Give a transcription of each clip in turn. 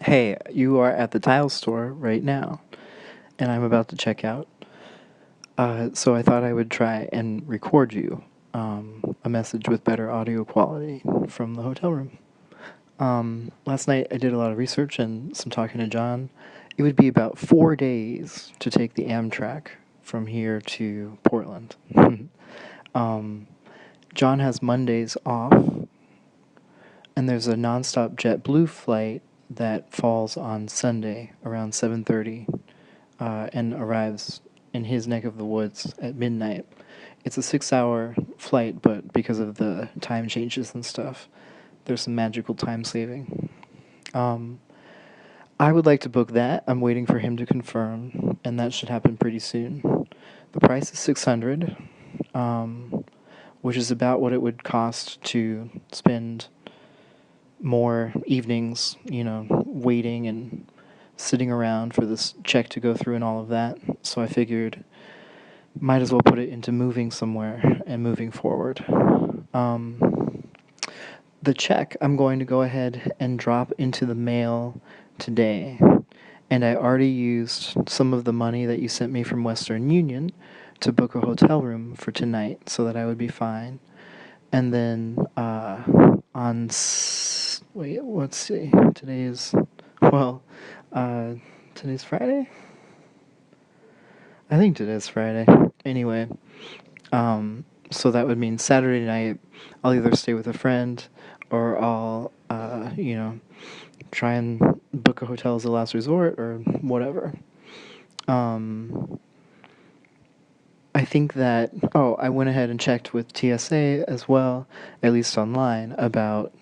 Hey, you are at the tile store right now, and I'm about to check out. So I thought I would try and record you a message with better audio quality from the hotel room. Last night I did a lot of research and some talking to John. It would be about 4 days to take the Amtrak from here to Portland. um, John has Mondays off, and there's a nonstop JetBlue flight that falls on Sunday around 7:30 and arrives in his neck of the woods at midnight. It's a 6 hour flight, but because of the time changes and stuff, there's some magical time saving. Um, I would like to book that. I'm waiting for him to confirm, and that should happen pretty soon. The price is 600, um, which is about what it would cost to spend more evenings, waiting and sitting around for this check to go through and all of that. So I figured might as well put it into moving somewhere and moving forward. Um, the check I'm going to go ahead and drop into the mail today. And I already used some of the money that you sent me from Western Union to book a hotel room for tonight so that I would be fine. And then wait, let's see. Well, uh, today's Friday? I think today's Friday. Anyway, so that would mean Saturday night I'll either stay with a friend or I'll, try and book a hotel as a last resort or whatever. Um, I think that, I went ahead and checked with TSA as well, at least online, about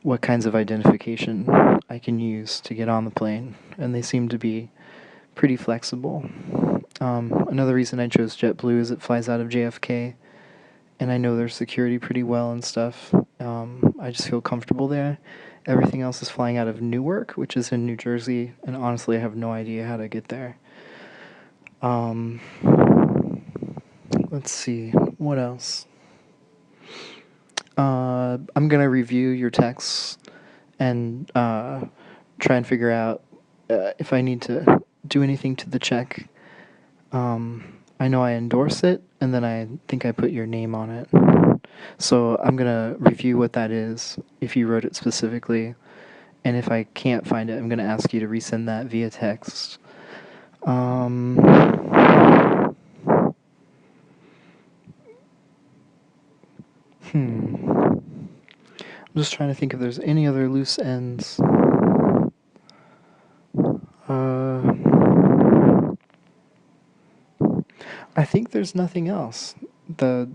what kinds of identification I can use to get on the plane, and they seem to be pretty flexible. Another reason I chose JetBlue is it flies out of JFK, and I know their security pretty well and stuff. I just feel comfortable there. Everything else is flying out of Newark, which is in New Jersey, and honestly, I have no idea how to get there. Um, let's see, what else? I'm gonna review your texts and try and figure out if I need to do anything to the check. I know I endorse it, and then I think I put your name on it. So I'm gonna review what that is, if you wrote it specifically, and if I can't find it, I'm gonna ask you to resend that via text. Um, I'm just trying to think if there's any other loose ends. Uh, I think there's nothing else. The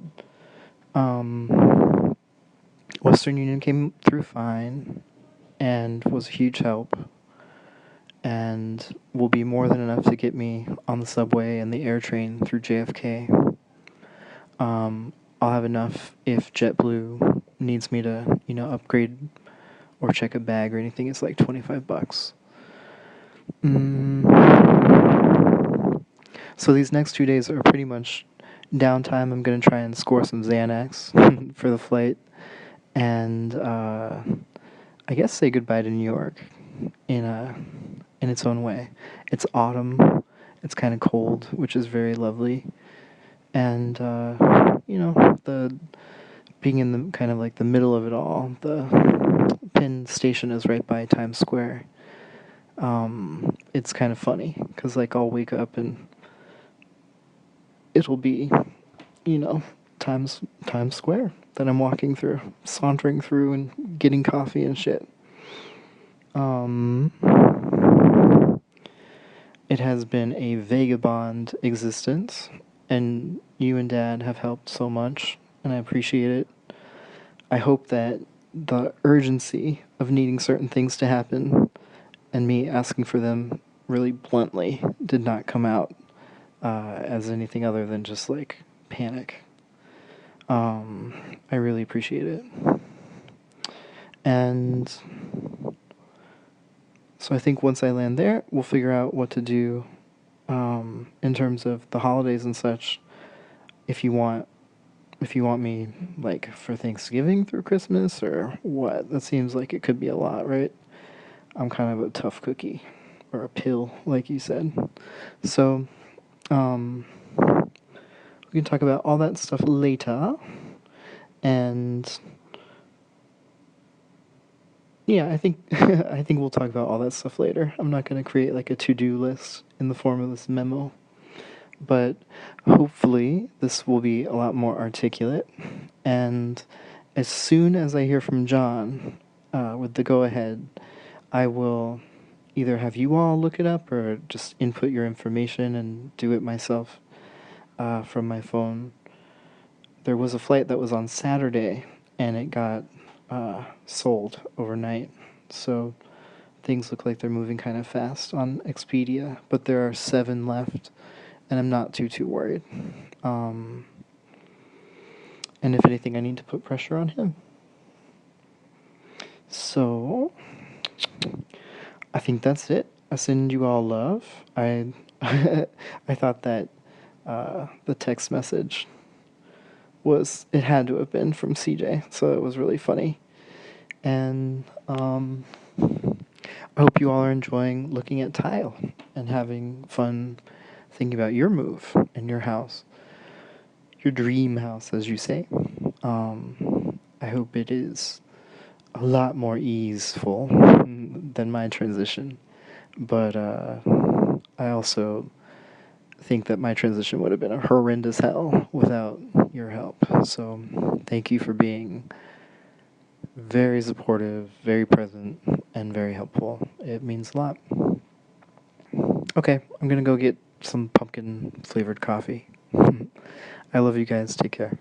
Western Union came through fine and was a huge help and will be more than enough to get me on the subway and the air train through JFK. I'll have enough if JetBlue needs me to, upgrade or check a bag or anything. It's like $25. So these next 2 days are pretty much downtime. I'm gonna try and score some Xanax for the flight, and I guess say goodbye to New York in its own way. It's autumn. It's kind of cold, which is very lovely, and the being in the kind of like the middle of it all. The Penn Station is right by Times Square. It's kind of funny because like I'll wake up and it'll be, you know, Times Square that I'm walking through, sauntering through, and getting coffee and shit. Um, it has been a vagabond existence, and you and Dad have helped so much, and I appreciate it. I hope that the urgency of needing certain things to happen and me asking for them really bluntly did not come out as anything other than just like panic. I really appreciate it. And so I think once I land there, we'll figure out what to do in terms of the holidays and such. If you want if you want me, like, for Thanksgiving through Christmas or what. That seems like it could be a lot, right? I'm kind of a tough cookie. Or a pill, like you said. So, um, we can talk about all that stuff later. And yeah, I think I think we'll talk about all that stuff later. I'm not going to create like a to-do list in the form of this memo, but hopefully this will be a lot more articulate. And as soon as I hear from John with the go-ahead, I will either have you all look it up or just input your information and do it myself from my phone. There was a flight that was on Saturday, and it got sold overnight. So things look like they're moving kind of fast on Expedia, but there are 7 left, and I'm not too worried. Um, and if anything, I need to put pressure on him. So I think that's it. I send you all love. I I thought that the text message it had to have been from CJ, so it was really funny. And I hope you all are enjoying looking at tile and having fun thinking about your move and your house, your dream house, as you say. I hope it is a lot more easeful than my transition, but I also think that my transition would have been a horrendous hell without your help. So thank you for being very supportive, very present, and very helpful. It means a lot. Okay, I'm gonna go get some pumpkin flavored coffee. I love you guys. Take care.